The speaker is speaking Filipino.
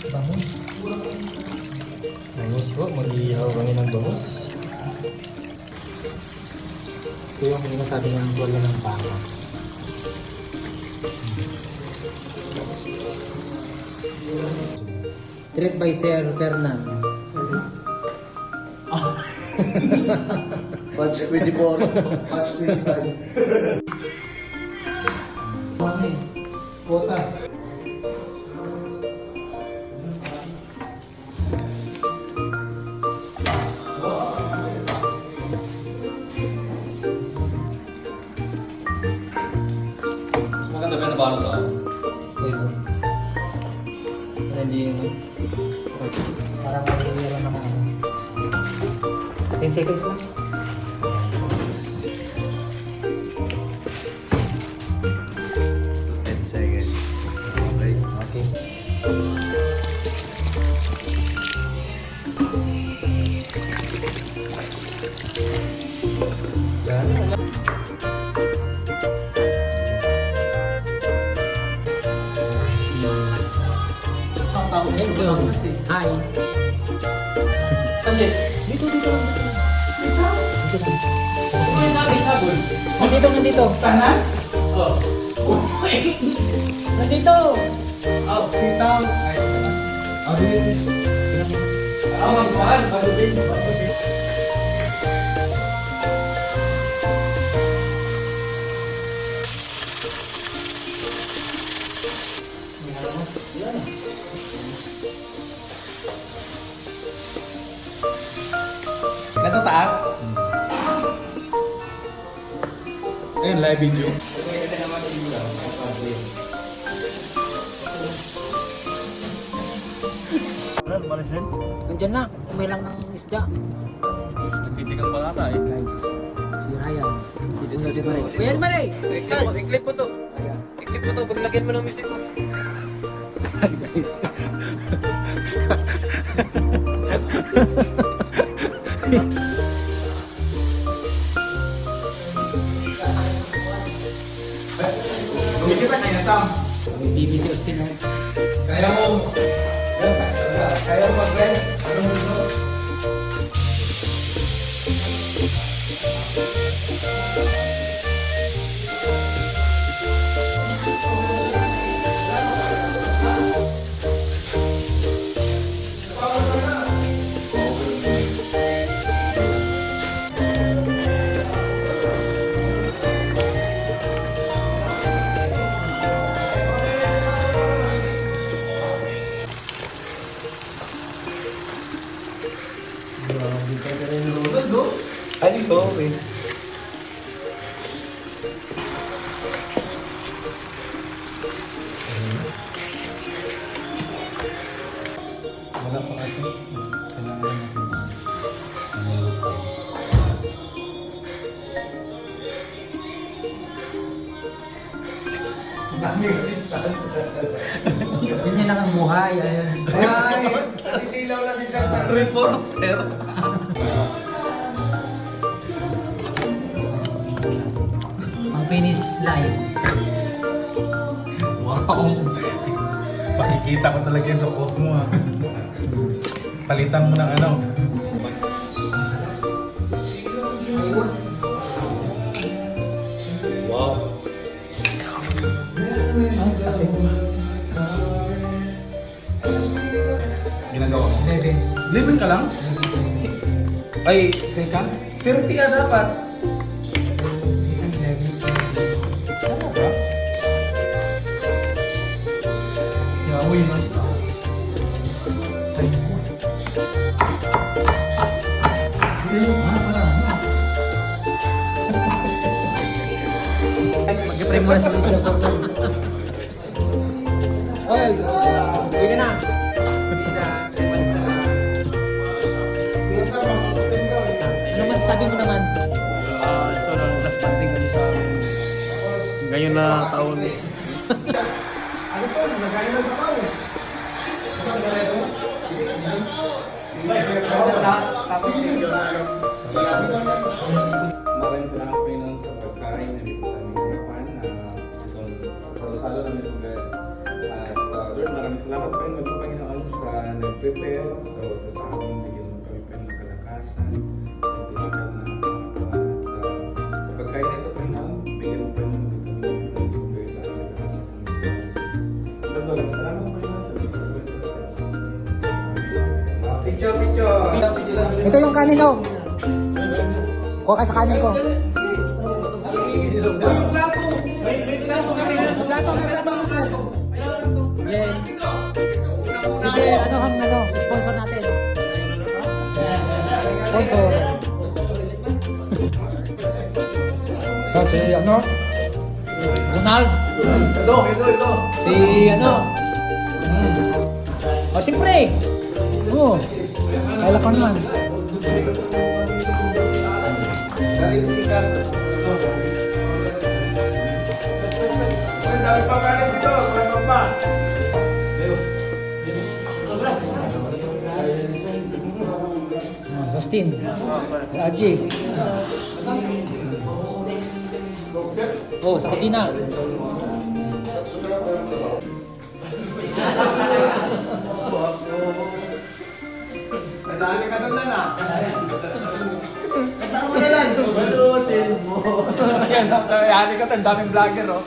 Bangus. Bangus po, mag-ihaw kami ng bangus. Ito yung sinasabi ng tuwala ng baka. Treat by Sir Fernan. Batch 24, batch 25. Okay. Kota. Maganda ba yung nabalot ako? Pwede. Hindi yun. Parang may lang naman. 10 seconds lang. Okay. Thank you. Hi. Dito. Nandito. Tanan? Oo. Nandito. Oh, sitaw. Magpahal. Bago din. Nasa taas? Ayun, live video. Malis din? Nandiyan na. Kumilang ng isda. Nagsisikat pa nata eh. Guys. Si Ryan. Dito na dito rin. Kuya Maray! I-clip mo to. I-clip mo to. Paglagyan mo ng music mo. Guys. Hindi ba tayo Tom? BBC Austin na. Kaya mo mag-rent? Ano mo gusto? Ay, sorry. Wala pa kasi. Kailangan natin. Dami assistant. Ganyan lang ang buhay. Ayan. Ay, nasisilaw na si Sir. Reporter. Ang finish line. Wow! Pakikita ko talaga yan sa post mo, ha. Palitan mo ng ano. Ayun. Wow. Ginagawa mo. 11. 11 ka lang? Ay, second? 30 ka dapat. Isang 11. Tama ba? Yawi na. Mag-try muna sa video ko. Oy, uwi ka na. Ano masasabi mo naman? Ito na last passing kami sa ngayon na taon. Ano po? Nagkain na sa pao. Tapos Maraming salamat Panginoon sa pagkain na dito sa aming harapan na itong salo-salo namin ito guys. At Lord, maraming salamat Panginoon sa nag-prepare. So, sa amin, bigyan mo kami pa ng kalakasan, ng physical na katawan. At sa pagkain na ito, Panginoon, bigyan mo pa ng vitamin na super sa amin at sa Panginoon. Salamat, Panginoon, sa bigyan mo. Picture, picture. Ito yung kanin ko. Kuha ka sa kanin ko. Plato. Yeah. Si Sir, sponsor natin. Sponsor. Si Ronald. Si Oh, siyempre. Kailan ko naman. Dami pa kanin dito. Meron pa. Justin. RJ. Oh, sa kusina. Nadali ka doon lang ah. Kata mo na lang. Balutin mo. Yan, yani ka, ang daming vlogger, oh.